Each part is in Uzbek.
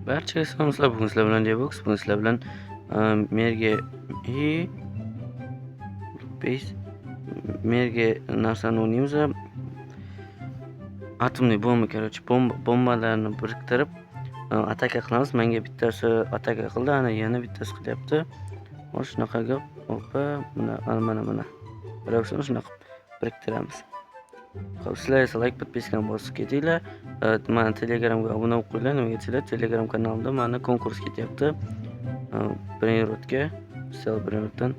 Barchaga salomlar. Bugun sizlar bilan Debox, bugun sizlar bilan merga и merga narsani o'ynaymiz. Atomli bomba, короче, bombalarni biriktirib ataka qilamiz. Menga bittasi ataka qildi, ana yana bittasi qilyapti. Shunaqa gap. Hoppa, mana. Biroq shunaqa biriktiramiz. Xo'p, sizlar esa like, podpiskani bosib ketinglar. Mana Telegramga obuna bo'lib qo'yinglar. Nimaga desanglar, Telegram kanalimda mana konkurs ketyapti. 1 minutga, special 1 minutdan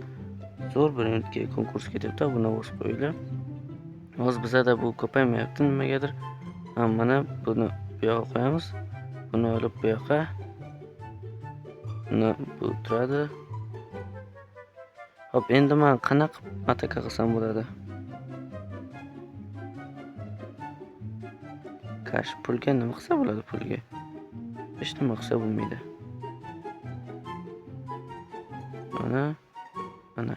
zo'r 1 minutga konkurs ketyapti. Obuna bosib qo'yinglar. Hozir bizda bu ko'paymayapti nimagadir. Mana buni bu yoqqa qo'yamiz. Buni olib bu yoqqa. Bu turadi. Hop, endi men qanaqa ataka qilsam bo'ladi? Kash pulga nima qilsa bo'ladi pulga? Hech nima qilsa bo'lmaydi. Mana.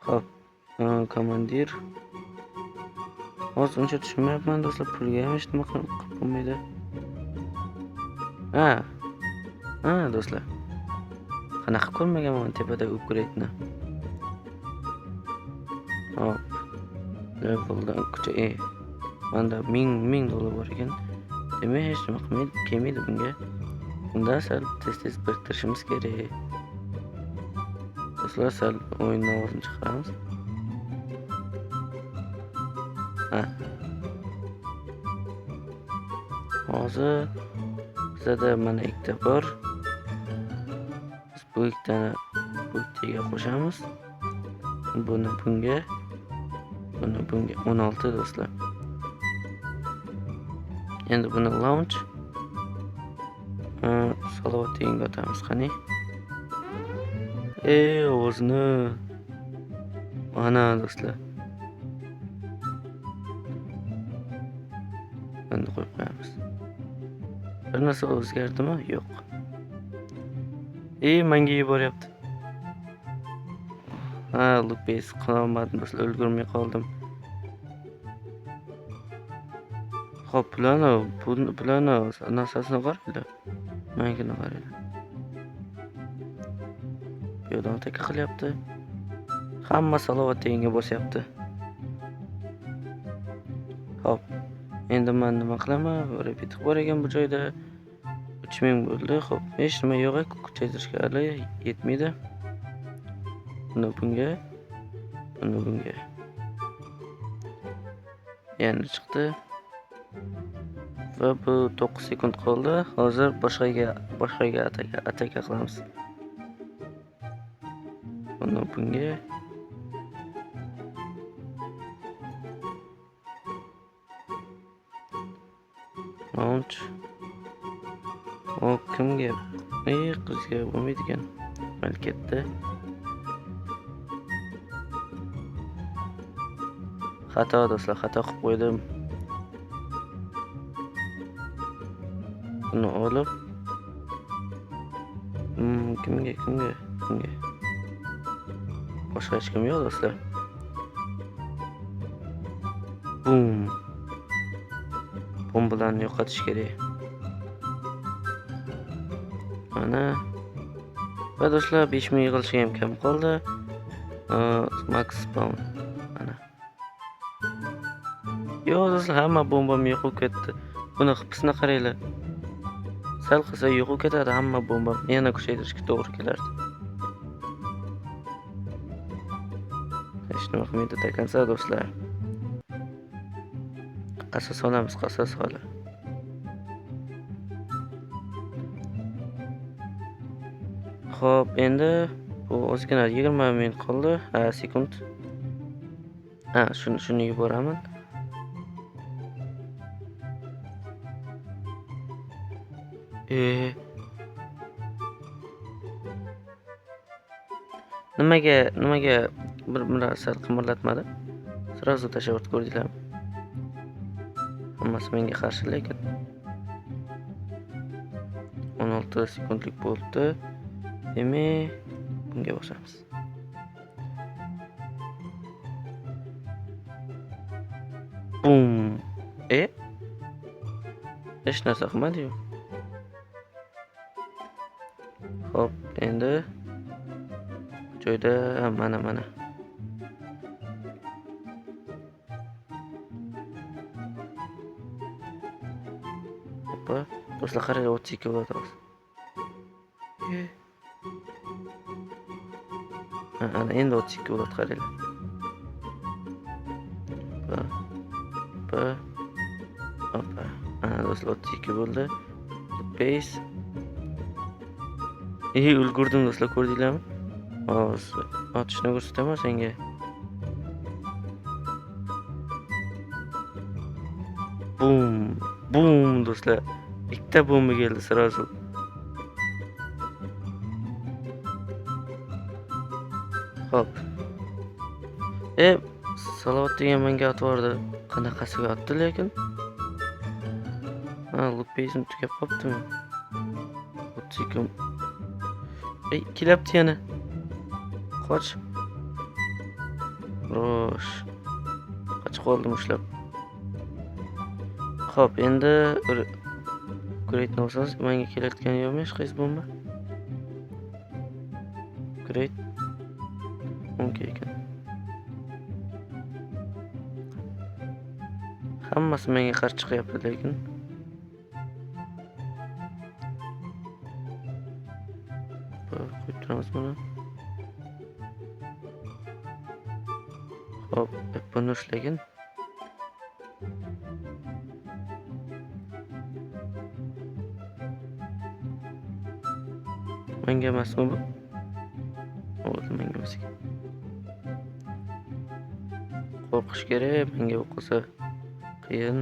Hop, komandir. Hozir uncha tushunmayapman do'stlar, pulga ham hech nima qilib bo'lmaydi. Do'stlar. Qanaqa ko'rmaganman tepadagi upgrade'ni. Hop. Leveldan kucha Manda $1000 bor ekan. Demak, hech nima kelmaydi bunga. Bunda sal tez biriktirishimiz kerak. Do'stlar, sal o'yindan o'zini chiqaramiz. Hozir bizda mana ikkita bor. Biz bu ikkitani bu ikkiga qo'shamiz. Buni bunga 16 do'stlar. Endi buni launch salovat degan o'tamiz qani. Ovozni. Mana do'stlar. Endi qo'yib qo'yamiz. Bir narsa o'zgardimi? Yo'q. Menga yuboryapti. Lupes qilolmadim do'stlar, ulgurmay qoldim. Hop, bularni narsasini qaranglar. Mengani qaranglar. Bu yerdan ataka qilyapti. Hamma salovat deganga bosyapti. Hop. Endi men nima qilaman? Repeat bor ekan bu joyda. 3000 bo'ldi. Hop, hech nima yo'q, kuchaytirishga hali yetmaydi. Buni bunga. Yana chiqdi. Va bu 9 sekund qoldi. Hozir boshqaga ataka qilamiz. Buni bunga. Launch. Kimga? Qizga bo'lmaydi ekan. Mal ketdi. Xato do'stlar, xato qilib qo'ydim. Buni olib kimga? Boshqa hech kim yo'q do'stlar. Bum. Bombalarni yo'qotish kerak. Mana. Va do'stlar, 5000 yig'ilishga ham kam qoldi. Max spawn. Mana. Yo'q do'stlar, hamma bombam yo'q bo'lib ketdi. Buni hipisini qaranglar. Sal qilsa yo'q bo'lib ketadi hamma bombam. Yana kuchaytirishga to'g'ri kelardi. Hech nima qilmaydi ekansa do'stlar. Qasas solamiz, qasas sola. Xo'p, endi bu ozgina 20 minut qoldi. Sekund. Shuni yuboraman. Nimaga bir sal qimirlatmadi? Sразу tashabbut ko'rdinglarmi? Hammasi menga qarshi, lekin 16 sekundlik bo'ldi. Demak, bunga bosamiz. Bum. Hech narsa qilmadi-yu. Hop, endi joyda mana. Hoppa, do'stlar qarang 32 bo'ladi hozir. Ana endi 32 bo'ladi qaranglar. Hoppa. Ana do'stlar 32 bo'ldi. Paste. Ulgurdim do'stlar, ko'rdinglarmi? Hozir otishni ko'rsataman senga. Bum do'stlar. Ikkita bomba keldi sразу. Hop. Salovat degan menga atvordi. Qanaqasiga atdi lekin? Lupezim tugab qoptimi? 32. Kelyapti yana. Qoch. Rosh. Qochib qoldim ushlab. Xo'p, endi Great olsangiz, menga kelayotgani yo'qmi hech qaysi bomba? Great. Okay ekan. Hammasi menga qarshi chiqyapti lekin. Qo'yib turamiz buni. Hop, buni ushlagin. Menga emasmi bu? Menga emas ekan. Qo'rqish kerak, menga o'qisa qiyin.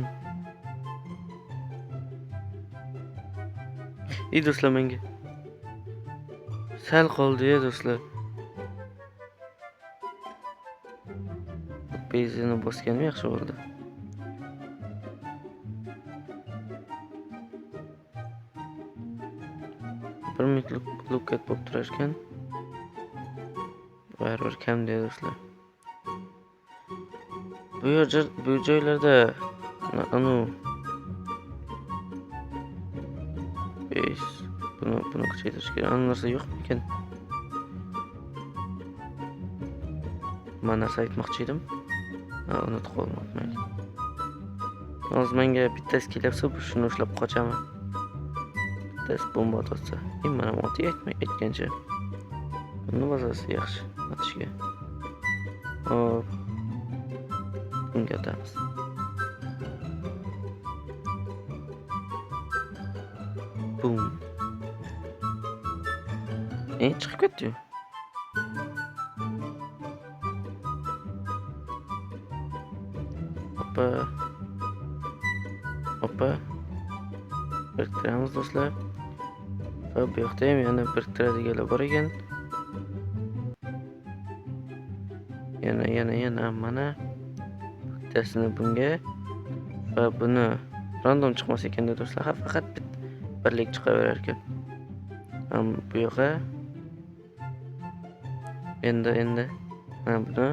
Do'stlar, menga sal qoldi do'stlar. Bezini bosganim yaxshi bo'ldi. Bir minut lukkat bo'lib turar ekan. Baribir kam deydi do'stlar. Bu joylarda buni kuchaytirish kerak. Ana narsa yo'qmi ekan? Men narsa aytmoqchi edim. Unutib qoldim. Hozir menga bittasi kelyapsa, shuni ushlab qochaman. Bittasi bomba otsa. Mana oti aytgancha. Buni bazasi yaxshi otishga. Hop. Bunga atamiz. Bum. Chiqib ketdi. Hoppa. Biriktiramiz do'stlar. Va bu yoqda ham yana biriktiradiganlar bor ekan. Yana mana bittasini bunga va buni random chiqmas ekan do'stlar. Faqat birlik chiqaverar ekan. Bu yoqqa endi mana buni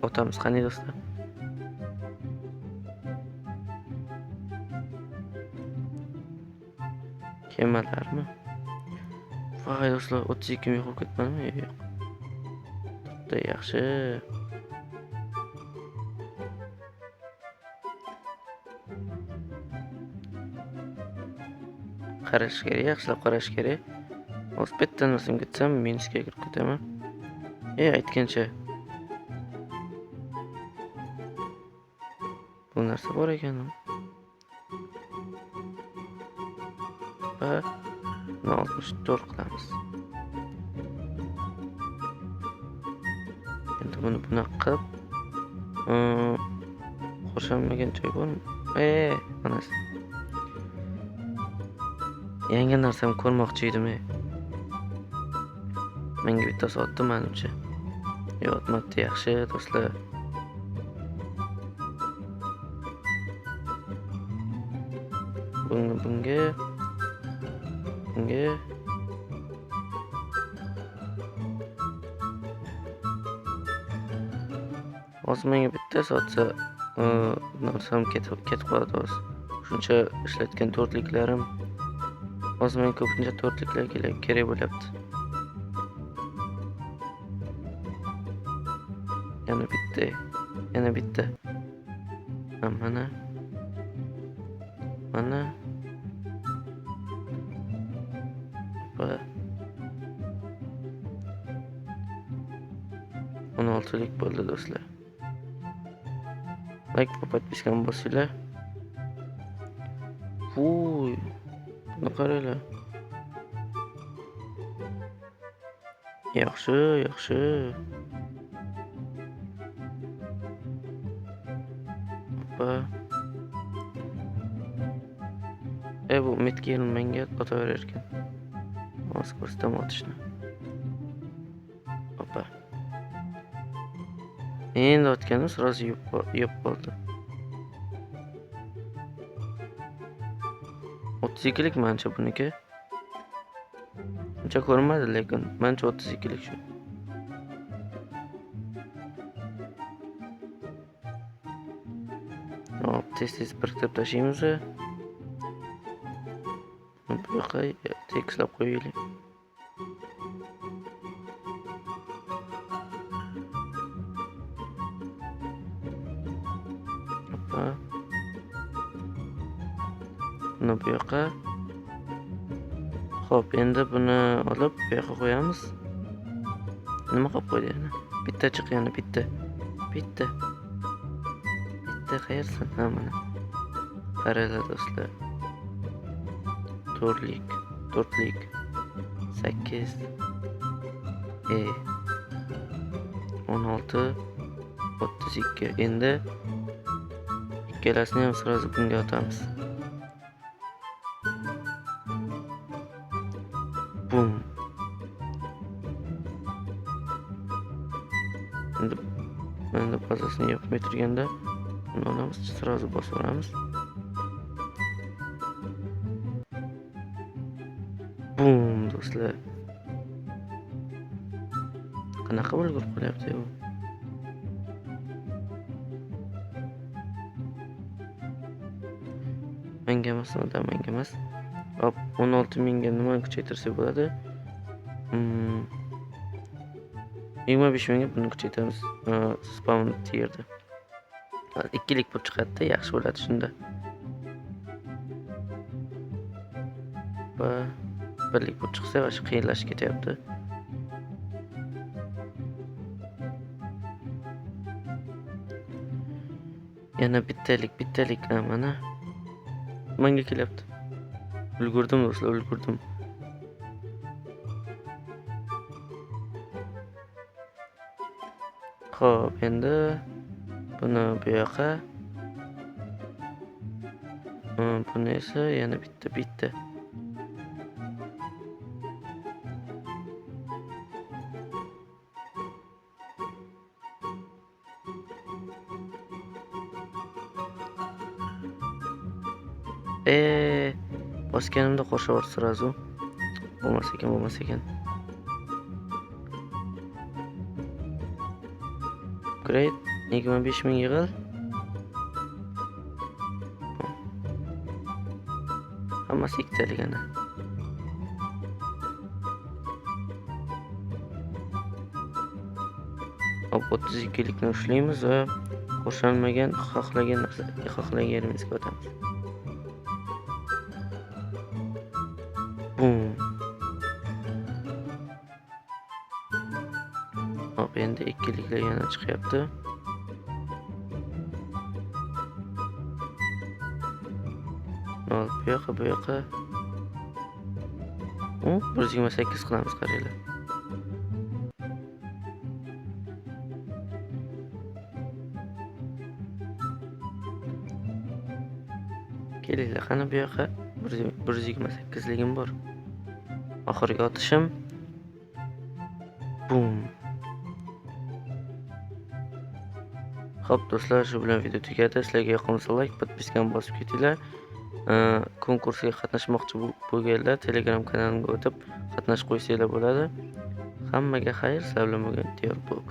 otamiz qani do'stlar. Kemalarmi? Voy do'stlar, 32 ming yo'qolib ketmadimi? Yo'q. Bitta yaxshi. Qarash kerak, yaxshilab qarash kerak. Hozir bittadan o'zim ketsam, minusga kirib ketaman. Aytgancha. Bu narsa bor ekan. Va 64 qilamiz. Endi buni bunaqa qilib, qo'shilmagan joy bormi? Manasi. Yangi narsani ko'rmoqchi edim. Menga bittasi otdi, menimcha. Otmabdi, yaxshi do'stlar. Bunga Hozir menga bitta sotsa, narsam ketib qoladi hozir. Shuncha ishlatgan to'rtliklarim hozir menga ko'pincha to'rtliklar kerak bo'lyapti. Yana bitta. Mana. 16lik bo'ldi do'stlar. Like va podpiskani bosinglar. Vuy, buni qaranglar. Yaxshi. Bu umidga menga otaverar ekan. Hozir ko'rsataman otishni. Endi otganim sразу yeb qoldi. 32lik mancha buniki. Uncha ko'rinmadi, lekin mancha 32lik shu. Hop, tez biriktirib tashlaymiz. Bu yoqqa tekislab qo'yaylik. Buni bu yoqqa. Xo'p, endi buni olib bu yoqqa qo'yamiz. Nima qilib qo'ydi yana? Bitta chiq, yana bitta. Bitta qayersan? Ha, mana. Qaranglar do'stlar. To'rtlik. 8 16 32. Endi ikkalasini ham sразу bunga otamiz. Bum. Endi bazasini yopmay turganda buni olamiz, sразу bosib olamiz. Bum do'stlar. Qanaqa bo'lib qolyapti bu? Menga emas. Hop, 16 mingga nima kuchaytirsak bo'ladi? 25 mingga buni kuchaytiramiz. Spawn tierda. 2lik bo'lib chiqadi, yaxshi bo'ladi shunda. Va 1lik bo'lib chiqsa, o'sha qiyinlashib ketyapti. Yana bittalik. Mana. Menga kelyapti. Ulgurdim do'stlar, ulgurdim. Xo'p, endi buni bu yoqqa. Buni esa yana bitta. Bosganimda qo'shaverdi sразу. Bo'lmas ekan. Great, 25 ming yig'il. Hammasi ikkitalik ana. Hop, 32likni ushlaymiz va qo'shilmagan xohlagan yerimizga o'tamiz. Bum. Hop, endi ikkiliklar yana chiqyapti. Hop, bu yoqqa. 128 qilamiz, qaranglar. Kelinglar, qani bu yoqqa 128ligim bor. Oxirgi otishim. Bum. Xo'p do'stlar, shu bilan video tugadi. Sizlarga yoqmasa like, podpiskani bosib ketinglar. Konkursga qatnashmoqchi bo'lganlar Telegram kanalimga o'tib qatnashib qo'ysanglar bo'ladi. Hammaga xayr, sizlar bilan bo'lgan Box.